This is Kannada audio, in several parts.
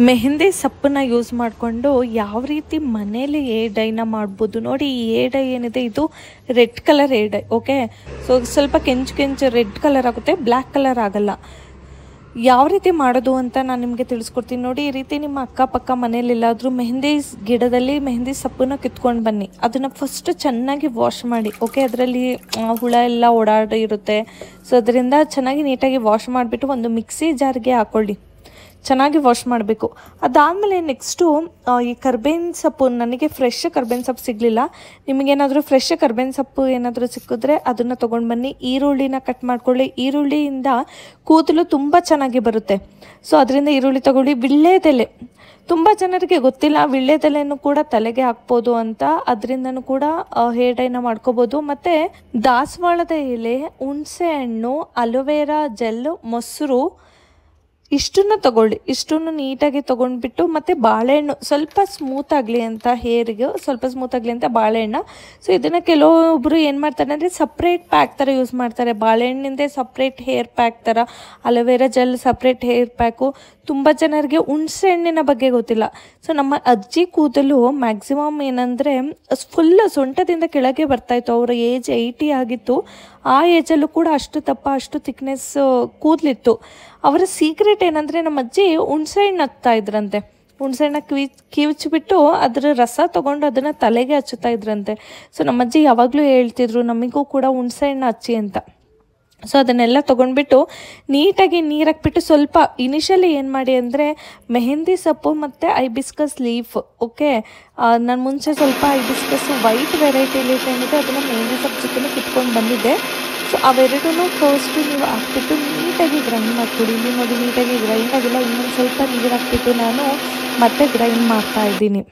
ಮೆಹಂದಿ ಸೊಪ್ಪನ್ನ ಯೂಸ್ ಮಾಡಿಕೊಂಡು ಯಾವ ರೀತಿ ಮನೇಲಿ ಹೇರ್ ಡೈನ ಮಾಡ್ಬೋದು ನೋಡಿ. ಈ ಹೇರ್ ಡೈ ಏನಿದೆ ಇದು red colour hair dye. Okay, so ಸ್ವಲ್ಪ ಕೆಂಚು ರೆಡ್ ಕಲರ್ ಆಗುತ್ತೆ, ಬ್ಲ್ಯಾಕ್ ಕಲರ್ ಆಗಲ್ಲ. ಯಾವ ರೀತಿ ಮಾಡೋದು ಅಂತ ನಾನು ನಿಮಗೆ ತಿಳಿಸ್ಕೊಡ್ತೀನಿ ನೋಡಿ. ಈ ರೀತಿ ನಿಮ್ಮ ಅಕ್ಕಪಕ್ಕ ಮನೇಲಿ ಎಲ್ಲಾದರೂ ಮೆಹಂದಿ ಗಿಡದಲ್ಲಿ ಮೆಹಂದಿ ಸೊಪ್ಪನ್ನ ಕಿತ್ಕೊಂಡು ಬನ್ನಿ. ಅದನ್ನು ಫಸ್ಟ್ ಚೆನ್ನಾಗಿ ವಾಶ್ ಮಾಡಿ. ಓಕೆ, ಅದರಲ್ಲಿ ಹುಳ ಎಲ್ಲ ಓಡಾಡಿರುತ್ತೆ. ಸೊ ಅದರಿಂದ ಚೆನ್ನಾಗಿ ನೀಟಾಗಿ ವಾಶ್ ಮಾಡಿಬಿಟ್ಟು ಒಂದು ಮಿಕ್ಸಿ ಜಾರ್ಗೆ ಹಾಕ್ಕೊಳ್ಳಿ. ಚೆನ್ನಾಗಿ ವಾಶ್ ಮಾಡಬೇಕು. ಅದಾದಮೇಲೆ ನೆಕ್ಸ್ಟು ಈ ಕರ್ಬೇವಿನ ಸೊಪ್ಪು, ನನಗೆ ಫ್ರೆಶ್ ಕರ್ಬೇವಿನ ಸೊಪ್ಪು ಸಿಗಲಿಲ್ಲ. ನಿಮಗೇನಾದರೂ ಫ್ರೆಶ್ ಕರ್ಬೇವಿನ ಸೊಪ್ಪು ಏನಾದರೂ ಸಿಕ್ಕಿದ್ರೆ ಅದನ್ನು ತೊಗೊಂಡು ಬನ್ನಿ. ಈರುಳ್ಳಿನ ಕಟ್ ಮಾಡ್ಕೊಳ್ಳಿ. ಈರುಳ್ಳಿಯಿಂದ ಕೂದಲು ತುಂಬ ಚೆನ್ನಾಗಿ ಬರುತ್ತೆ. ಸೊ ಅದರಿಂದ ಈರುಳ್ಳಿ ತಗೊಳ್ಳಿ. ವಿಳ್ಯೆದೆಲೆ ತುಂಬ ಜನರಿಗೆ ಗೊತ್ತಿಲ್ಲ, ವಿಳ್ಯೆದೆಲೆನೂ ಕೂಡ ತಲೆಗೆ ಹಾಕ್ಬೋದು ಅಂತ. ಅದರಿಂದನೂ ಕೂಡ ಹೇರ್ ಡೈನ ಮಾಡ್ಕೋಬೋದು. ಮತ್ತು ದಾಸವಾಳದ ಎಲೆ, ಹುಣಸೆ ಹಣ್ಣು, ಅಲೋವೆರಾ ಜೆಲ್, ಮೊಸರು ಇಷ್ಟನ್ನು ತಗೊಳ್ಳಿ. ಇಷ್ಟನ್ನು ನೀಟಾಗಿ ತೊಗೊಂಡ್ಬಿಟ್ಟು ಮತ್ತು ಬಾಳೆಹಣ್ಣು ಸ್ವಲ್ಪ ಸ್ಮೂತ್ ಆಗಲಿ ಅಂತ, ಹೇರಿಗೆ ಸ್ವಲ್ಪ ಸ್ಮೂತ್ ಆಗಲಿ ಅಂತ ಬಾಳೆಹಣ್ಣು. ಸೊ ಇದನ್ನು ಕೆಲವೊಬ್ಬರು ಏನು ಮಾಡ್ತಾರೆ ಅಂದರೆ ಸಪ್ರೇಟ್ ಪ್ಯಾಕ್ ಥರ ಯೂಸ್ ಮಾಡ್ತಾರೆ. ಬಾಳೆಹಣ್ಣಿಂದೇ ಸಪ್ರೇಟ್ ಹೇರ್ ಪ್ಯಾಕ್ ಥರ, aloe vera gel separate hair pack. ತುಂಬ ಜನರಿಗೆ ಹುಣಸೆ ಹಣ್ಣಿನ ಬಗ್ಗೆ ಗೊತ್ತಿಲ್ಲ. ಸೊ ನಮ್ಮ ಅಜ್ಜಿ ಕೂದಲು ಮ್ಯಾಕ್ಸಿಮಮ್ ಏನಂದರೆ ಫುಲ್ಲು ಸೊಂಟದಿಂದ ಕೆಳಗೆ ಬರ್ತಾಯಿತ್ತು. ಅವರ ಏಜ್ 80 ಆಗಿತ್ತು. ಆ ಏಜಲ್ಲೂ ಕೂಡ ಅಷ್ಟು ದಪ್ಪ, ಅಷ್ಟು ಥಿಕ್ನೆಸ್ ಕೂದಲಿತ್ತು. ಅವರ ಸೀಕ್ರೆಟ್ ಏನಂದರೆ ನಮ್ಮ ಅಜ್ಜಿ ಹುಣಸೆ ಹಣ್ಣು ಹಚ್ತಾ ಇದ್ರಂತೆ. ಹುಣಸೆ ಹಣ್ಣ ಕಿವಿಚ್ಬಿಟ್ಟು ಅದರ ರಸ ತೊಗೊಂಡು ಅದನ್ನು ತಲೆಗೆ ಹಚ್ಚುತ್ತಾ ಇದ್ರಂತೆ. ಸೊ ನಮ್ಮ ಅಜ್ಜಿ ಯಾವಾಗಲೂ ಹೇಳ್ತಿದ್ರು ನಮಗೂ ಕೂಡ ಹುಣಸೆ ಹಣ್ಣು ಹಚ್ಚಿ ಅಂತ. ಸೊ ಅದನ್ನೆಲ್ಲ ತೊಗೊಂಡ್ಬಿಟ್ಟು ನೀಟಾಗಿ ನೀರು ಹಾಕ್ಬಿಟ್ಟು ಸ್ವಲ್ಪ ಇನಿಷಿಯಲಿ ಏನು ಮಾಡಿ ಅಂದರೆ ಮೆಹಂದಿ ಸೊಪ್ಪು ಮತ್ತು ಐಬಿಸ್ಕಸ್ ಲೀಫ್. ಓಕೆ, ನಾನು ಮುಂಚೆ ಸ್ವಲ್ಪ ಐಬಿಸ್ಕಸ್ ವೈಟ್ ವೆರೈಟಿ ಲೀಫ್ ಏನಿದೆ ಅದನ್ನು ಮೆಹಂದಿ ಸೊಪ್ಪು ಜೊತೆ ಕಿತ್ಕೊಂಡು ಬಂದಿದ್ದೆ. ಸೊ ಅವೆರಡೂ ಫಸ್ಟು ನೀವು ಹಾಕ್ಬಿಟ್ಟು ನೀಟಾಗಿ ಗ್ರೈಂಡ್ ಮಾಡಿಕೊಡಿ. ಇಲ್ಲಿ ನೋಡಿ ನೀಟಾಗಿ ಗ್ರೈಂಡ್ ಆಗಿಲ್ಲ, ಇನ್ನೊಂದು ಸ್ವಲ್ಪ ನೀರು ಹಾಕ್ಬಿಟ್ಟು ನಾನು ಮತ್ತೆ ಗ್ರೈಂಡ್ ಮಾಡ್ತಾಯಿದ್ದೀನಿ.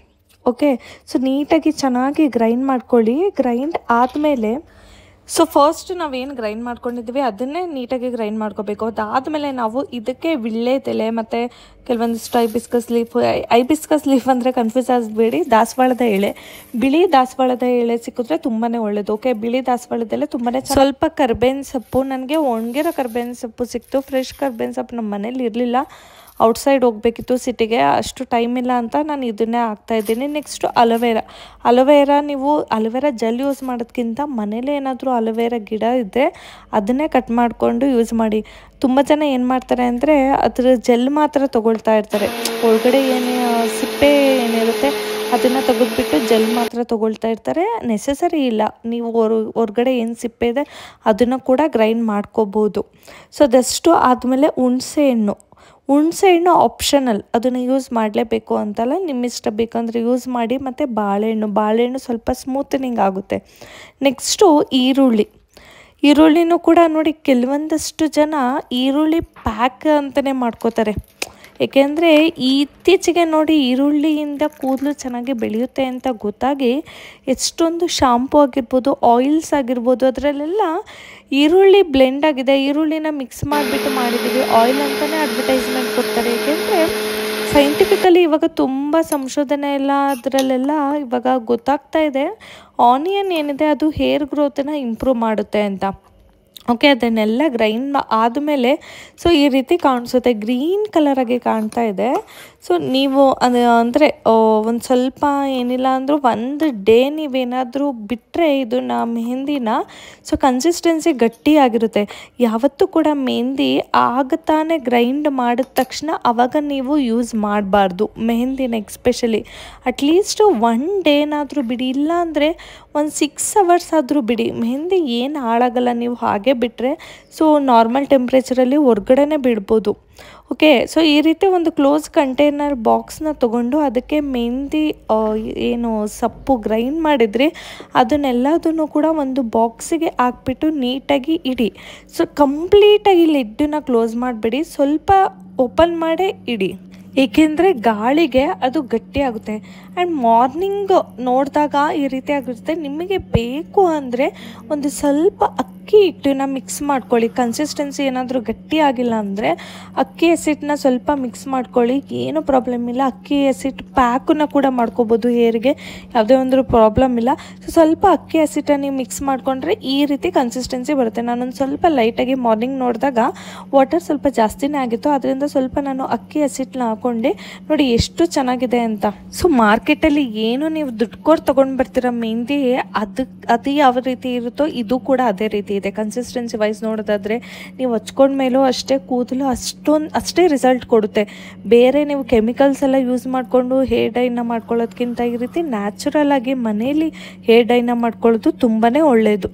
ಓಕೆ, ಸೊ ನೀಟಾಗಿ ಚೆನ್ನಾಗಿ ಗ್ರೈಂಡ್ ಮಾಡ್ಕೊಳ್ಳಿ. ಗ್ರೈಂಡ್ ಆದಮೇಲೆ ಸೊ ಫಸ್ಟ್ ನಾವೇನು ಗ್ರೈಂಡ್ ಮಾಡ್ಕೊಂಡಿದ್ವಿ ಅದನ್ನೇ ನೀಟಾಗಿ ಗ್ರೈಂಡ್ ಮಾಡ್ಕೋಬೇಕು. ಅದಾದಮೇಲೆ ನಾವು ಇದಕ್ಕೆ ವಿಳ್ಯೆದೆಲೆ ಮತ್ತು ಕೆಲವೊಂದಿಷ್ಟು ಐಬಿಸ್ಕಸ್ ಲೀಫ್ ಅಂದರೆ ಕನ್ಫ್ಯೂಸ್ ಆಗಬೇಡಿ, ದಾಸವಾಳದ ಎಳೆ, ಬಿಳಿ ದಾಸವಾಳದ ಎಳೆ ಸಿಕ್ಕಿದ್ರೆ ತುಂಬಾ ಒಳ್ಳೆಯದು. ಓಕೆ, ಬಿಳಿ ದಾಸವಾಳದ ಎಲೆ ತುಂಬಾ ಸ್ವಲ್ಪ ಕರ್ಬೇವಿನ ಸೊಪ್ಪು, ನನಗೆ ಒಣಗಿರೋ ಕರ್ಬೇವಿನ ಸೊಪ್ಪು ಸಿಕ್ತು. ಫ್ರೆಶ್ ಕರ್ಬೇವಿನ ಸೊಪ್ಪು ನಮ್ಮ ಮನೇಲಿ ಇರಲಿಲ್ಲ, ಔಟ್ಸೈಡ್ ಹೋಗಬೇಕಿತ್ತು ಸಿಟಿಗೆ, ಅಷ್ಟು ಟೈಮ್ ಇಲ್ಲ ಅಂತ ನಾನು ಇದನ್ನೇ ಹಾಕ್ತಾಯಿದ್ದೀನಿ. ನೆಕ್ಸ್ಟು ಅಲೋವೆರಾ ನೀವು ಅಲೋವೆರಾ ಜೆಲ್ ಯೂಸ್ ಮಾಡೋದಕ್ಕಿಂತ ಮನೇಲಿ ಏನಾದರೂ ಅಲೋವೆರಾ ಗಿಡ ಇದ್ದರೆ ಅದನ್ನೇ ಕಟ್ ಮಾಡಿಕೊಂಡು ಯೂಸ್ ಮಾಡಿ. ತುಂಬ ಜನ ಏನು ಮಾಡ್ತಾರೆ ಅಂದರೆ ಅದ್ರ ಜೆಲ್ ಮಾತ್ರ ತೊಗೊಳ್ತಾ ಇರ್ತಾರೆ. ಒಳಗಡೆ ಏನು ಸಿಪ್ಪೆ ಏನಿರುತ್ತೆ ಅದನ್ನು ತೆಗೆದ್ಬಿಟ್ಟು ಜೆಲ್ ಮಾತ್ರ ತೊಗೊಳ್ತಾ ಇರ್ತಾರೆ. ನೆಸಸರಿ ಇಲ್ಲ, ನೀವು ಹೊರಗಡೆ ಏನು ಸಿಪ್ಪೆ ಇದೆ ಅದನ್ನು ಕೂಡ ಗ್ರೈಂಡ್ ಮಾಡ್ಕೋಬೋದು. ಸೊ ಅದಷ್ಟು ಆದಮೇಲೆ ಹುಣಸೆ ಹಣ್ಣು ಆಪ್ಷನಲ್, ಅದನ್ನು ಯೂಸ್ ಮಾಡಲೇಬೇಕು ಅಂತಲ್ಲ, ನಿಮ್ಮಿಷ್ಟ ಬೇಕಂದರೆ ಯೂಸ್ ಮಾಡಿ. ಮತ್ತು ಬಾಳೆಹಣ್ಣು ಸ್ವಲ್ಪ ಸ್ಮೂತನಿಂಗ್ ಆಗುತ್ತೆ. ನೆಕ್ಸ್ಟು ಈರುಳ್ಳಿನೂ ಕೂಡ ನೋಡಿ, ಕೆಲವೊಂದಷ್ಟು ಜನ ಈರುಳ್ಳಿ ಪ್ಯಾಕ್ ಅಂತಲೇ ಮಾಡ್ಕೋತಾರೆ. ಏಕೆಂದರೆ ಇತ್ತೀಚೆಗೆ ನೋಡಿ ಈರುಳ್ಳಿಯಿಂದ ಕೂದಲು ಚೆನ್ನಾಗಿ ಬೆಳೆಯುತ್ತೆ ಅಂತ ಗೊತ್ತಾಗಿ ಎಷ್ಟೊಂದು ಶಾಂಪು ಆಗಿರ್ಬೋದು, ಆಯಿಲ್ಸ್ ಆಗಿರ್ಬೋದು, ಅದರಲ್ಲೆಲ್ಲ ಈರುಳ್ಳಿ ಬ್ಲೆಂಡ್ ಆಗಿದೆ, ಈರುಳ್ಳಿನ ಮಿಕ್ಸ್ ಮಾಡಿಬಿಟ್ಟು ಮಾಡಿದ್ದೀವಿ ಆಯಿಲ್ ಅಂತಲೇ ಅಡ್ವರ್ಟೈಸ್ಮೆಂಟ್ ಕೊಡ್ತಾರೆ. ಏಕೆಂದರೆ ಸೈಂಟಿಫಿಕಲಿ ಇವಾಗ ತುಂಬ ಸಂಶೋಧನೆ ಎಲ್ಲ ಅದರಲ್ಲೆಲ್ಲ ಇವಾಗ ಗೊತ್ತಾಗ್ತಾ ಇದೆ ಆನಿಯನ್ ಏನಿದೆ ಅದು ಹೇರ್ ಗ್ರೋತನ್ನು ಇಂಪ್ರೂವ್ ಮಾಡುತ್ತೆ ಅಂತ. ಓಕೆ, ಅದನ್ನೆಲ್ಲ ಗ್ರೈಂಡ್ ಆದಮೇಲೆ ಸೊ ಈ ರೀತಿ ಕಾಣಿಸುತ್ತೆ, ಗ್ರೀನ್ ಕಲರಾಗಿ ಕಾಣ್ತಾ ಇದೆ. ಸೊ ನೀವು ಅಂದರೆ ಒಂದು ಸ್ವಲ್ಪ ಏನಿಲ್ಲ ಅಂದರೂ ಒಂದು ಡೇ ನೀವೇನಾದರೂ ಬಿಟ್ಟರೆ ಇದನ್ನು ಮೆಹಂದಿನ ಸೊ ಕನ್ಸಿಸ್ಟೆನ್ಸಿ ಗಟ್ಟಿಯಾಗಿರುತ್ತೆ. ಯಾವತ್ತೂ ಕೂಡ ಮೆಹಂದಿ ಆಗತಾನೆ ಗ್ರೈಂಡ್ ಮಾಡಿದ ತಕ್ಷಣ ಆವಾಗ ನೀವು ಯೂಸ್ ಮಾಡಬಾರ್ದು ಮೆಹಂದಿನ. ಎಕ್ಸ್ಪೆಷಲಿ ಅಟ್ಲೀಸ್ಟ್ 1 ಡೇನಾದರೂ ಬಿಡಿ, ಇಲ್ಲಾಂದರೆ ಒಂದು 6 hours ಆದರೂ ಬಿಡಿ. ಮೆಹಂದಿ ಏನು ಹಾಳಾಗಲ್ಲ ನೀವು ಹಾಗೆ ಬಿಟ್ಟರೆ. ಸೊ ನಾರ್ಮಲ್ ಟೆಂಪ್ರೇಚರಲ್ಲಿ ಹೊರ್ಗಡೆನೇ ಬಿಡ್ಬೋದು. ಓಕೆ, ಸೊ ಈ ರೀತಿ ಒಂದು ಕ್ಲೋಸ್ ಕಂಟೈನರ್ ಬಾಕ್ಸ್ನ ತೊಗೊಂಡು ಅದಕ್ಕೆ ಮೆಹಂದಿ ಏನು ಸೊಪ್ಪು ಗ್ರೈಂಡ್ ಮಾಡಿದ್ರಿ ಅದನ್ನೆಲ್ಲದನ್ನು ಕೂಡ ಒಂದು ಬಾಕ್ಸಿಗೆ ಹಾಕ್ಬಿಟ್ಟು ನೀಟಾಗಿ ಇಡಿ. ಸೊ ಕಂಪ್ಲೀಟಾಗಿ ಲಿಡ್ಡನ್ನ ಕ್ಲೋಸ್ ಮಾಡಬೇಡಿ, ಸ್ವಲ್ಪ ಓಪನ್ ಮಾಡೇ ಇಡಿ. ಏಕೆಂದರೆ ಗಾಳಿಗೆ ಅದು ಗಟ್ಟಿಯಾಗುತ್ತೆ. ಆ್ಯಂಡ್ ಮಾರ್ನಿಂಗ್ ನೋಡಿದಾಗ ಈ ರೀತಿ ಆಗಿರುತ್ತೆ. ನಿಮಗೆ ಬೇಕು ಅಂದರೆ ಒಂದು ಸ್ವಲ್ಪ ಅಕ್ಕಿ ಹಿಟ್ಟನ್ನ ಮಿಕ್ಸ್ ಮಾಡ್ಕೊಳ್ಳಿ. ಕನ್ಸಿಸ್ಟೆನ್ಸಿ ಏನಾದರೂ ಗಟ್ಟಿ ಆಗಿಲ್ಲ ಅಂದರೆ ಅಕ್ಕಿ ಹಸಿಟ್ಟನ್ನ ಸ್ವಲ್ಪ ಮಿಕ್ಸ್ ಮಾಡ್ಕೊಳ್ಳಿ, ಏನೂ ಪ್ರಾಬ್ಲಮ್ ಇಲ್ಲ. ಅಕ್ಕಿ ಹಸಿಟ್ಟು ಪ್ಯಾಕನ್ನು ಕೂಡ ಮಾಡ್ಕೋಬೋದು, ಹೇರಿಗೆ ಯಾವುದೇ ಒಂದು ಪ್ರಾಬ್ಲಮ್ ಇಲ್ಲ. ಸೊ ಸ್ವಲ್ಪ ಅಕ್ಕಿ ಹಸಿಟ್ಟನ್ನು ನೀವು ಮಿಕ್ಸ್ ಮಾಡಿಕೊಂಡ್ರೆ ಈ ರೀತಿ ಕನ್ಸಿಸ್ಟೆನ್ಸಿ ಬರುತ್ತೆ. ನಾನೊಂದು ಸ್ವಲ್ಪ ಲೈಟಾಗಿ ಮಾರ್ನಿಂಗ್ ನೋಡಿದಾಗ ವಾಟರ್ ಸ್ವಲ್ಪ ಜಾಸ್ತಿನೇ ಆಗಿತ್ತು, ಅದರಿಂದ ಸ್ವಲ್ಪ ನಾನು ಅಕ್ಕಿ ಹಸಿಟ್ಟನ್ನ ಹಾಕ್ಕೊಂಡೆ. ನೋಡಿ ಎಷ್ಟು ಚೆನ್ನಾಗಿದೆ ಅಂತ. ಸೊ ಮಾರ್ಕೆಟಲ್ಲಿ ಏನು ನೀವು ದುಡ್ಡು ಕೊಟ್ಟು ತೊಗೊಂಡು ಬರ್ತೀರ ಮೆಹಂದಿ, ಅದು ಯಾವ ರೀತಿ ಇರುತ್ತೋ ಇದು ಕೂಡ ಅದೇ ರೀತಿ ಇದೆ. ಕನ್ಸಿಸ್ಟೆನ್ಸಿ ವೈಸ್ ನೋಡೋದಾದರೆ ನೀವು ಹಚ್ಕೊಂಡ್ಮೇಲೂ ಅಷ್ಟೇ ಕೂದಲು ಅಷ್ಟೇ ರಿಸಲ್ಟ್ ಕೊಡುತ್ತೆ. ಬೇರೆ ನೀವು ಕೆಮಿಕಲ್ಸ್ ಎಲ್ಲ ಯೂಸ್ ಮಾಡಿಕೊಂಡು ಹೇರ್ ಡೈನ ಮಾಡ್ಕೊಳ್ಳೋದಕ್ಕಿಂತ ಈ ರೀತಿ ನ್ಯಾಚುರಲ್ ಆಗಿ ಮನೆಯಲ್ಲಿ ಹೇರ್ ಡೈನ ಮಾಡ್ಕೊಳ್ಳೋದು ತುಂಬಾ ಒಳ್ಳೆಯದು.